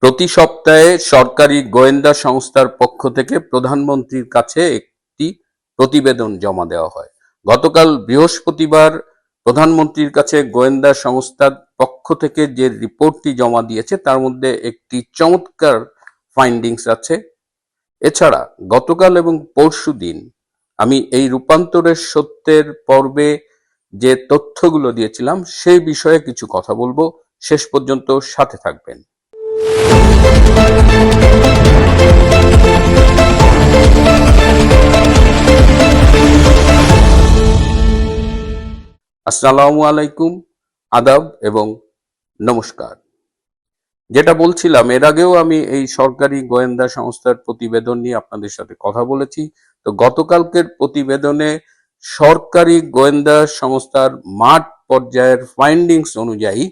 প্রতি সপ্তাহে সরকারি গোয়েন্দা সংস্থার পক্ষ থেকে প্রধানমন্ত্রীর কাছে একটি প্রতিবেদন জমা দেওয়া হয়। গতকাল বৃহস্পতিবার প্রধানমন্ত্রীর কাছে গোয়েন্দা সংস্থার পক্ষ থেকে যে রিপোর্টটি জমা দিয়েছে তার মধ্যে একটি চমৎকার ফাইন্ডিংস আছে। এছাড়া গতকাল এবং পরশুদিন আমি এই রূপান্তরের সত্যের পর্বে যে তথ্যগুলো দিয়েছিলাম সেই বিষয়ে কিছু কথা বলবো। শেষ পর্যন্ত সাথে থাকবেন। আসসালামু আলাইকুম, আদাব এবং নমস্কার। যেটা বলছিলাম, এর আগেও আমি এই সরকারি গোয়েন্দা সংস্থার প্রতিবেদন নিয়ে আপনাদের সাথে কথা বলেছি। তো গতকালকের প্রতিবেদনে সরকারি গোয়েন্দা সংস্থার মাঠ পর্যায়ের ফাইন্ডিংস অনুযায়ী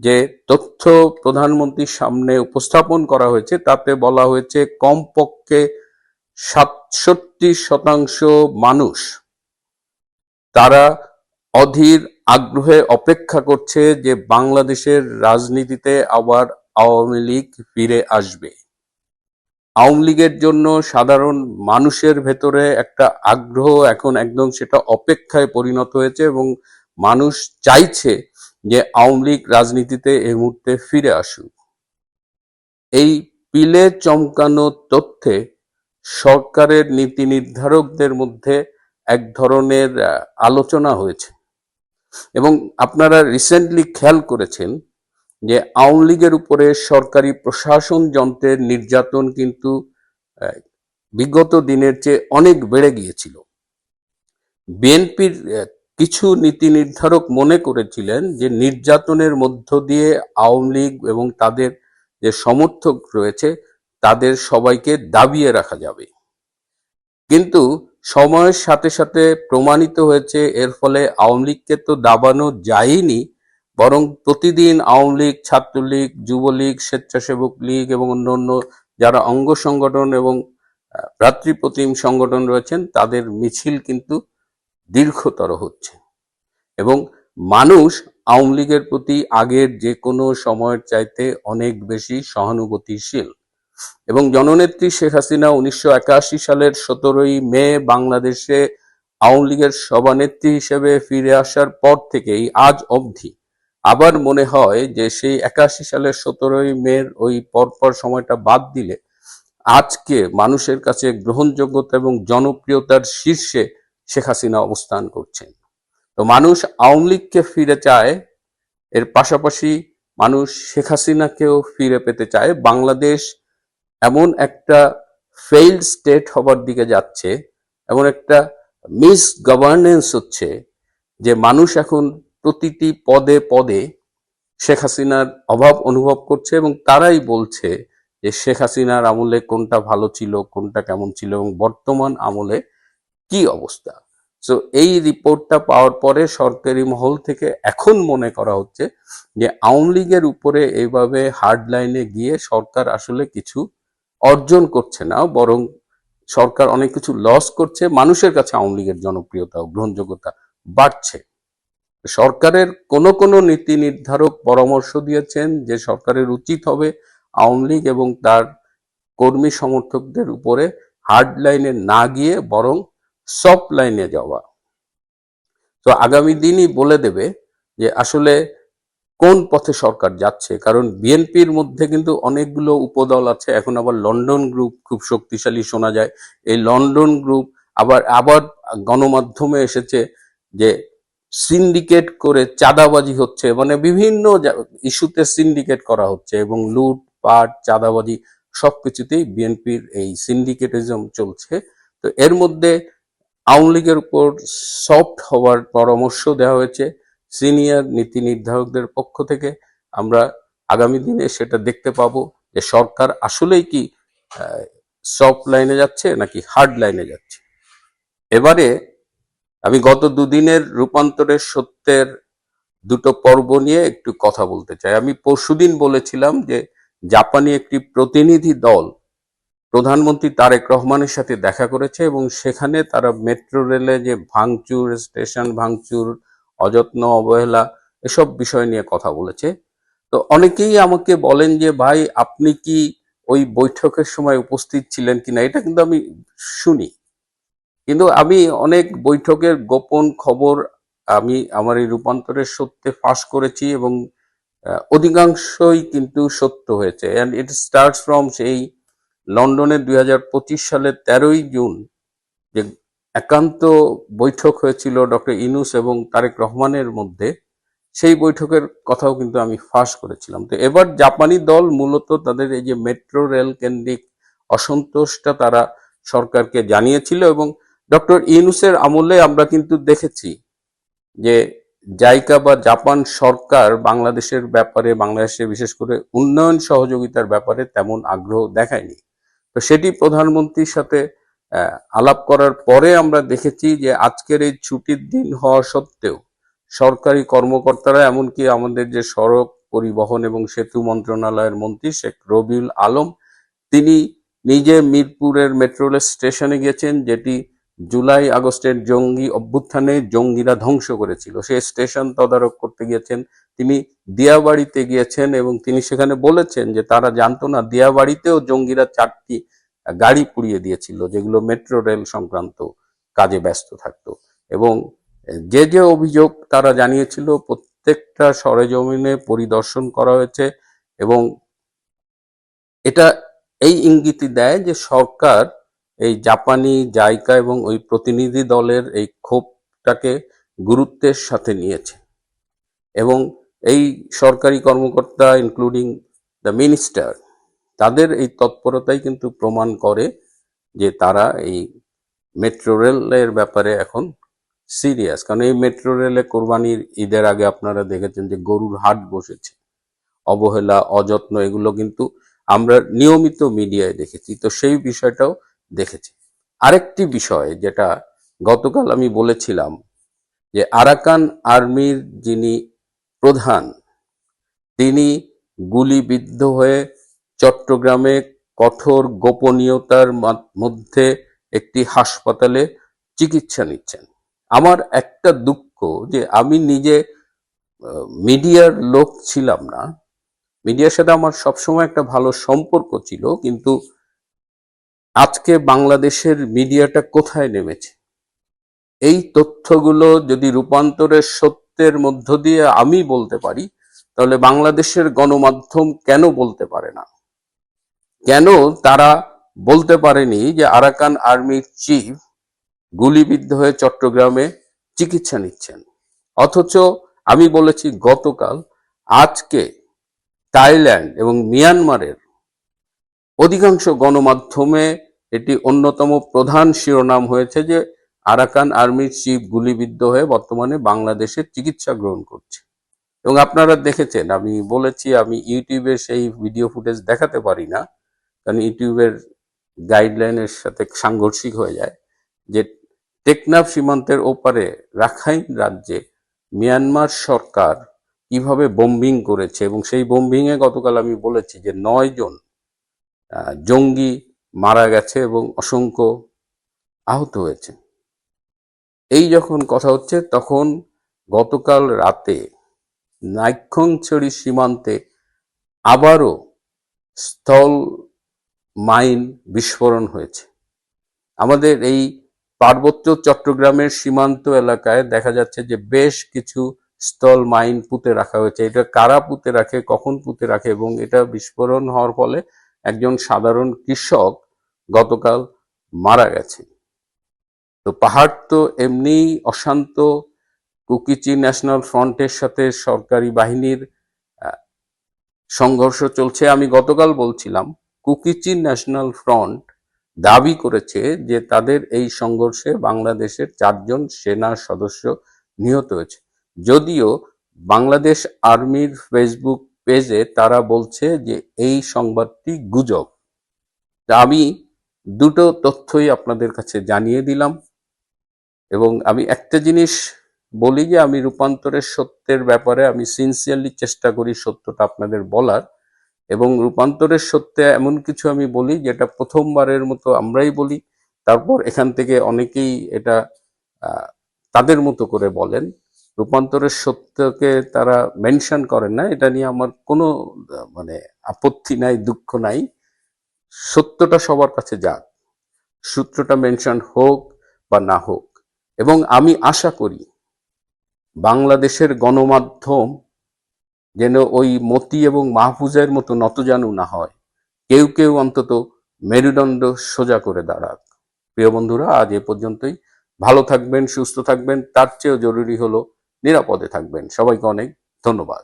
যে তথ্য প্রধানমন্ত্রীর সামনে উপস্থাপন করা হয়েছে তাতে বলা হয়েছে কমপক্ষে 67% মানুষ তারা অধীর আগ্রহে অপেক্ষা করছে যে বাংলাদেশের রাজনীতিতে আবার আওয়ামী লীগ ফিরে আসবে। আওয়ামী লীগের জন্য সাধারণ মানুষের ভেতরে একটা আগ্রহ এখন একদম সেটা অপেক্ষায় পরিণত হয়েছে এবং মানুষ চাইছে যে আওয়ামী লীগ রাজনীতিতে এই মুহূর্তে ফিরে আসুক। এই পিলে চমকানো তথ্যে সরকারের নীতি নির্ধারকদের মধ্যে এক ধরনের আলোচনা হয়েছে এবং আপনারা রিসেন্টলি খেয়াল করেছেন যে আওয়ামী লীগের উপরে সরকারি প্রশাসন যন্ত্রের নির্যাতন কিন্তু বিগত দিনের চেয়ে অনেক বেড়ে গিয়েছিল। বিএনপির কিছু নীতি নির্ধারক মনে করেছিলেন যে নির্যাতনের মধ্য দিয়ে আওয়ামী লীগ এবং তাদের যে সমর্থক রয়েছে তাদের সবাইকে দাবিয়ে রাখা যাবে, কিন্তু সময়ের সাথে সাথে প্রমাণিত হয়েছে এর ফলে আওয়ামী লীগকে তো দাবানো যায়নি, বরং প্রতিদিন আওয়ামী লীগ, ছাত্রলীগ, যুবলীগ, স্বেচ্ছাসেবক লীগ এবং অন্যান্য যারা অঙ্গ সংগঠন এবং ভ্রাতৃপ্রতিম সংগঠন রয়েছেন তাদের মিছিল কিন্তু দীর্ঘতর হচ্ছে এবং মানুষ আওয়ামী লীগের প্রতি আগের যে কোনো সময়ের চাইতে অনেক বেশি সহানুভূতিশীল এবং জননেত্রী শেখ হাসিনা 1981 সালের 17ই মে বাংলাদেশে আওয়ামী লীগের সভানেত্রী হিসেবে ফিরে আসার পর থেকেই আজ অবধি আবার মনে হয় যে সেই 81 সালের 17ই মের ওই পরপর সময়টা বাদ দিলে আজকে মানুষের কাছে গ্রহণযোগ্যতা এবং জনপ্রিয়তার শীর্ষে শেখ হাসিনা অবস্থান করছেন। তো মানুষ আওয়ামী লীগকে ফিরে চায়, এর পাশাপাশি মানুষ শেখ হাসিনাকেও ফিরে পেতে চায়। বাংলাদেশ এমন একটা ফেইল্ড স্টেট হবার দিকে যাচ্ছে, এমন একটা মিস গভর্নেন্স হচ্ছে যে মানুষ এখন প্রতিটি পদে পদে শেখ হাসিনার অভাব অনুভব করছে এবং তারাই বলছে যে শেখ হাসিনার আমলে কোনটা ভালো ছিল, কোনটা কেমন ছিল এবং বর্তমান আমলে কি অবস্থা। সো এই রিপোর্টটা পাওয়ার পরে সরকারি মহল থেকে এখন মনে করা হচ্ছে যে আওয়ামী লীগের উপরে এইভাবে হার্ড লাইনে গিয়ে সরকার আসলে কিছু অর্জন করছে না, বরং সরকার অনেক কিছু লস করছে। মানুষের কাছে আওয়ামী লীগের জনপ্রিয়তা ও গ্রহণযোগ্যতা বাড়ছে। সরকারের কোন নীতি নির্ধারক পরামর্শ দিয়েছেন যে সরকারের উচিত হবে আওয়ামী লীগ এবং তার কর্মী সমর্থকদের উপরে হার্ড লাইনে না গিয়ে বরং সফট লাইনে যাওয়া। তো আগামী দিনই বলে দেবে যে আসলে কোন পথে সরকার যাচ্ছে, কারণ বিএনপির মধ্যে কিন্তু অনেকগুলো উপদল আছে। এখন আবার লন্ডন গ্রুপ খুব শক্তিশালী শোনা যায়। এই লন্ডন গ্রুপ আবার আবার গণমাধ্যমে এসেছে যে সিন্ডিকেট করে চাঁদাবাজি হচ্ছে, মানে বিভিন্ন ইস্যুতে সিন্ডিকেট করা হচ্ছে এবং লুটপাট, চাঁদাবাজি সবকিছুতেই বিএনপির এই সিন্ডিকেটিজম চলছে। তো এর মধ্যে আওয়ামী লীগের উপর সফট হওয়ার পরামর্শ দেওয়া হয়েছে সিনিয়র নীতি নির্ধারকদের পক্ষ থেকে। আমরা আগামী দিনে সেটা দেখতে পাবো যে সরকার আসলেই কি সফট লাইনে যাচ্ছে নাকি হার্ড লাইনে যাচ্ছে। এবারে আমি গত দুদিনের রূপান্তরের সত্যের দুটো পর্ব নিয়ে একটু কথা বলতে চাই। আমি পরশুদিন বলেছিলাম যে জাপানি একটি প্রতিনিধি দল প্রধানমন্ত্রী তারেক রহমানের সাথে দেখা করেছে এবং সেখানে তারা মেট্রো রেলে যে ভাঙচুর, স্টেশন ভাঙচুর, অযত্ন অবহেলা এসব বিষয় নিয়ে কথা বলেছে। তো অনেকেই আমাকে বলেন যে ভাই আপনি কি ওই বৈঠকের সময় উপস্থিত ছিলেন কিনা, এটা কিন্তু আমি শুনি। কিন্তু আমি অনেক বৈঠকের গোপন খবর আমি আমার এই রূপান্তরের সত্যে ফাঁস করেছি, এবং অধিকাংশই কিন্তু সত্য হয়েছে। অ্যান্ড ইট স্টার্টস ফ্রম সেই লন্ডনে 2025 সালের 13ই জুন যে একান্ত বৈঠক হয়েছিল ডক্টর ইউনূস এবং তারেক রহমানের মধ্যে, সেই বৈঠকের কথাও কিন্তু আমি ফাঁস করেছিলাম। তো এবার জাপানি দল মূলত তাদের এই যে মেট্রো রেল কেন্দ্রিক অসন্তোষটা তারা সরকারকে জানিয়েছিল, এবং ডক্টর ইউনূসের আমলে আমরা কিন্তু দেখেছি যে জাইকা বা জাপান সরকার বাংলাদেশের ব্যাপারে, বাংলাদেশে বিশেষ করে উন্নয়ন সহযোগিতার ব্যাপারে তেমন আগ্রহ দেখায়নি। তো সেটি প্রধানমন্ত্রীর সাথে আলাপ করার পরে আমরা দেখেছি যে আজকের এই ছুটির দিন হওয়া সত্ত্বেও সরকারি কর্মকর্তারা, এমনকি আমাদের যে সড়ক পরিবহন এবং সেতু মন্ত্রণালয়ের মন্ত্রী শেখ রবিউল আলম, তিনি নিজে মিরপুরের মেট্রো রেল স্টেশনে গিয়েছেন, যেটি জুলাই আগস্টের জঙ্গি অভ্যুত্থানে জঙ্গিরা ধ্বংস করেছিল। সেই স্টেশন তদারক করতে গিয়েছেন। তিনি দিয়াবাড়িতে গিয়েছেন এবং তিনি সেখানে বলেছেন যে তারা জানতো না দিয়াবাড়িতেও জঙ্গিরা 4টি গাড়ি পুড়িয়ে দিয়েছিল, যেগুলো মেট্রো রেল সংক্রান্ত কাজে ব্যস্ত থাকতো। এবং যে যে অভিযোগ তারা জানিয়েছিল প্রত্যেকটা সরেজমিনে পরিদর্শন করা হয়েছে, এবং এটা এই ইঙ্গিতই দেয় যে সরকার এই জাপানি জাইকা এবং ওই প্রতিনিধি দলের এই ক্ষোভটাকে গুরুত্বের সাথে নিয়েছে। এবং এই সরকারি কর্মকর্তা ইনক্লুডিং দ্য মিনিস্টার, তাদের এই তৎপরতাই কিন্তু প্রমাণ করে যে তারা এই মেট্রো রেলের ব্যাপারে এখন সিরিয়াস। কারণ এই মেট্রো রেলে কোরবানির ঈদের আগে আপনারা দেখেছেন যে গরুর হাট বসেছে, অবহেলা অযত্ন এগুলো কিন্তু আমরা নিয়মিত মিডিয়ায় দেখেছি। তো সেই বিষয়টাও দেখেছি। আরেকটি বিষয় যেটা গতকাল আমি বলেছিলাম যে আরাকান আর্মির যিনি প্রধান, তিনি গুলিবিদ্ধ হয়ে চট্টগ্রামে কঠোর গোপনীয়তার মধ্যে একটি হাসপাতালে চিকিৎসা নিচ্ছেন। আমার একটা দুঃখ যে আমি নিজে মিডিয়ার লোক ছিলাম না, মিডিয়ার সাথে আমার সবসময় একটা ভালো সম্পর্ক ছিল, কিন্তু আজকে বাংলাদেশের মিডিয়াটা কোথায় নেমেছে, এই তথ্যগুলো যদি রূপান্তরের সত্যের মধ্য দিয়ে আমি বলতে পারি, তাহলে বাংলাদেশের গণমাধ্যম কেন বলতে পারে না? কেন তারা বলতে পারেনি যে আরাকান আর্মির চিফ গুলিবিদ্ধ হয়ে চট্টগ্রামে চিকিৎসা নিচ্ছেন? অথচ আমি বলেছি গতকাল, আজকে থাইল্যান্ড এবং মিয়ানমারের অধিকাংশ গণমাধ্যমে এটি অন্যতম প্রধান শিরোনাম হয়েছে যে আরাকান আর্মির চিফ গুলিবিদ্ধ হয়ে বর্তমানে বাংলাদেশে চিকিৎসা গ্রহণ করছে। এবং আপনারা দেখেছেন, আমি বলেছি আমি ইউটিউবে সেই ভিডিও ফুটেজ দেখাতে পারি না, কারণ ইউটিউবের গাইডলাইনের সাথে সাংঘর্ষিক হয়ে যায়, যে টেকনাফ সীমান্তের ওপারে রাখাইন রাজ্যে মিয়ানমার সরকার কিভাবে বোম্বিং করেছে, এবং সেই বোম্বিংয়ে গতকাল আমি বলেছি যে 9 জন জঙ্গি মারা গেছে এবং অসংখ্য আহত হয়েছে। এই যখন কথা হচ্ছে, তখন গতকাল রাতে নাইক্ষ্যংছড়ি সীমান্তে আবারও স্থল মাইন বিস্ফোরণ হয়েছে। আমাদের এই পার্বত্য চট্টগ্রামের সীমান্ত এলাকায় দেখা যাচ্ছে যে বেশ কিছু স্থল মাইন পুঁতে রাখা হয়েছে। এটা কারা পুঁতে রাখে, কখন পুঁতে রাখে, এবং এটা বিস্ফোরণ হওয়ার ফলে একজন সাধারণ কৃষক গতকাল মারা গেছে। তো পাহাড় তো এমনি অশান্ত, কুকিচি ন্যাশনাল ফ্রন্টের সাথে সরকারি বাহিনীর সংঘর্ষ চলছে। আমি গতকাল বলছিলাম কুকিচি ন্যাশনাল ফ্রন্ট দাবি করেছে যে তাদের এই সংঘর্ষে বাংলাদেশের 4 জন সেনা সদস্য নিহত হয়েছে, যদিও বাংলাদেশ আর্মির ফেসবুক পেজে তারা বলছে যে এই সংবাদটি গুজব। আমি দুটো তথ্যই আপনাদের কাছে জানিয়ে দিলাম, এবং আমি একটা জিনিস বলি যে আমি রূপান্তরের সত্যের ব্যাপারে আমি সিনসিয়ারলি চেষ্টা করি সত্যটা আপনাদের বলার, এবং রূপান্তরের সত্যে এমন কিছু আমি বলি যেটা প্রথমবারের মতো আমরাই বলি, তারপর এখান থেকে অনেকেই এটা তাদের মতো করে বলেন। রূপান্তরের সত্যকে তারা মেনশন করেন না, এটা নিয়ে আমার কোনো মানে আপত্তি নাই, দুঃখ নাই। সত্যটা সবার কাছে যাক, সূত্রটা মেনশন হোক বা না হোক। এবং আমি আশা করি বাংলাদেশের গণমাধ্যম যেন ওই মতি এবং মাহফুজের মতো নতজানু না হয়, কেউ কেউ অন্তত মেরুদণ্ড সোজা করে দাঁড়াক। প্রিয় বন্ধুরা, আজ এ পর্যন্তই। ভালো থাকবেন, সুস্থ থাকবেন, তার চেয়েও জরুরি হলো নিরাপদে থাকবেন। সবাইকে অনেক ধন্যবাদ।